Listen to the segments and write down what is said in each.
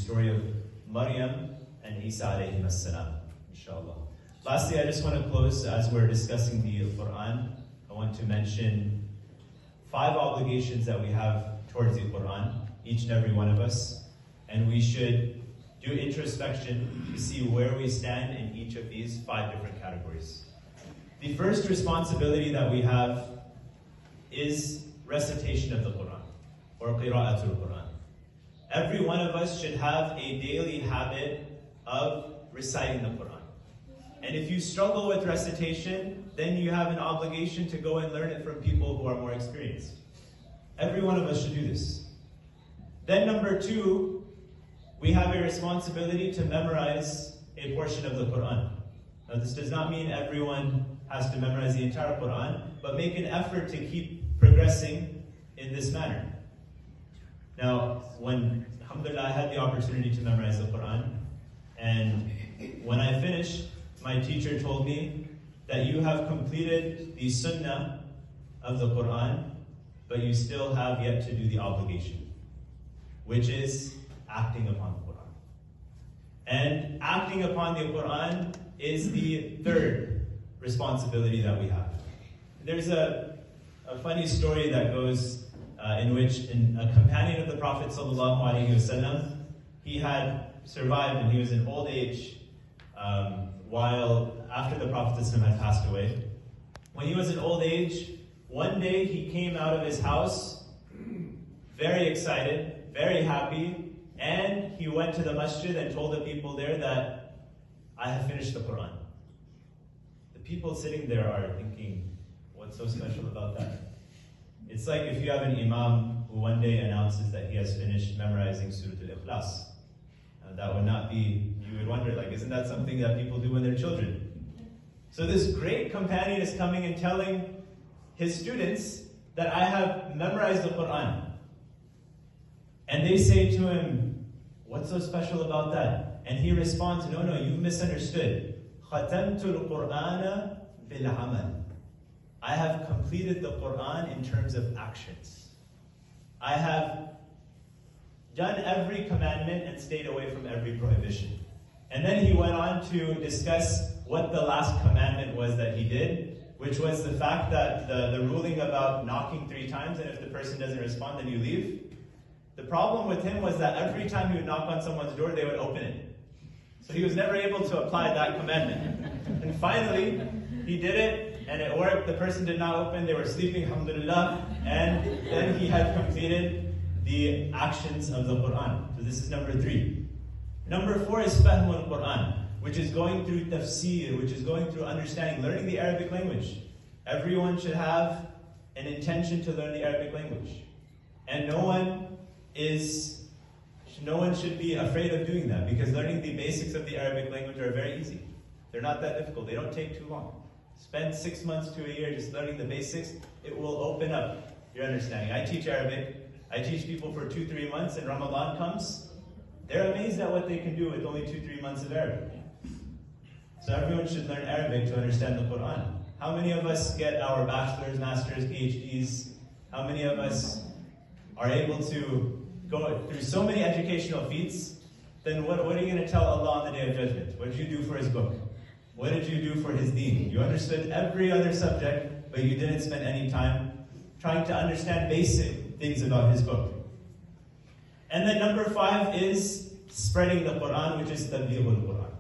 story of Maryam and Isa alayhim as-salam, inshallah. Lastly, I just want to close as we're discussing the Quran. I want to mention 5 obligations that we have towards the Quran, each and every one of us, and we should do introspection to see where we stand in each of these 5 different categories. The first responsibility that we have is recitation of the Quran, or qira'atul Quran. Every one of us should have a daily habit of reciting the Quran. And if you struggle with recitation, then you have an obligation to go and learn it from people who are more experienced. Every one of us should do this. Then number 2, we have a responsibility to memorize a portion of the Quran. Now this does not mean everyone has to memorize the entire Quran, but make an effort to keep progressing in this manner. Now, when, alhamdulillah, I had the opportunity to memorize the Quran, and when I finished, my teacher told me that you have completed the sunnah of the Quran, but you still have yet to do the obligation, which is acting upon the Quran. And acting upon the Quran is the third responsibility that we have. There's a funny story that goes in which a companion of the Prophet ﷺ, he had survived and he was in old age while after the Prophet ﷺ had passed away. When he was in old age, one day he came out of his house very excited, very happy, and he went to the masjid and told the people there that I have finished the Quran. The people sitting there are thinking, what's so special about that? It's like if you have an imam who one day announces that he has finished memorizing Surah Al-Ikhlas. That would not be, you would wonder, like, isn't that something that people do when they're children? So this great companion is coming and telling his students that I have memorized the Quran. And they say to him, what's so special about that? And he responds, no, you've misunderstood. Khatamtul Qur'ana bil amal. I have completed the Quran in terms of actions. I have done every commandment and stayed away from every prohibition. And then he went on to discuss what the last commandment was that he did, which was the fact that the ruling about knocking 3 times, and if the person doesn't respond, then you leave. The problem with him was that every time he would knock on someone's door, they would open it. So he was never able to apply that commandment. And finally, he did it, and it worked. The person did not open, they were sleeping, alhamdulillah, and then he had completed the actions of the Quran. So this is number 3. Number 4 is Fahmul Quran, which is going through tafsir, which is going through understanding, learning the Arabic language. Everyone should have an intention to learn the Arabic language. And no one should be afraid of doing that, because learning the basics of the Arabic language are very easy. They're not that difficult. They don't take too long. Spend 6 months to a year just learning the basics. It will open up your understanding. I teach Arabic. I teach people for 2-3 months, and Ramadan comes. They're amazed at what they can do with only 2-3 months of Arabic. So everyone should learn Arabic to understand the Quran. How many of us get our bachelor's, master's, PhDs? How many of us are able to go through so many educational feats? Then what are you going to tell Allah on the Day of Judgment? What did you do for His book? What did you do for His deen? You understood every other subject, but you didn't spend any time trying to understand basic things about His book. And then number 5 is spreading the Quran, which is Tabligul Quran.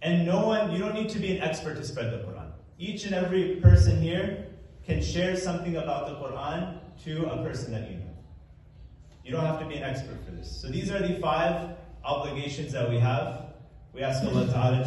And you don't need to be an expert to spread the Quran. Each and every person here can share something about the Quran to a person that you know. You don't have to be an expert for this. So these are the 5 obligations that we have. We ask Allah Ta'ala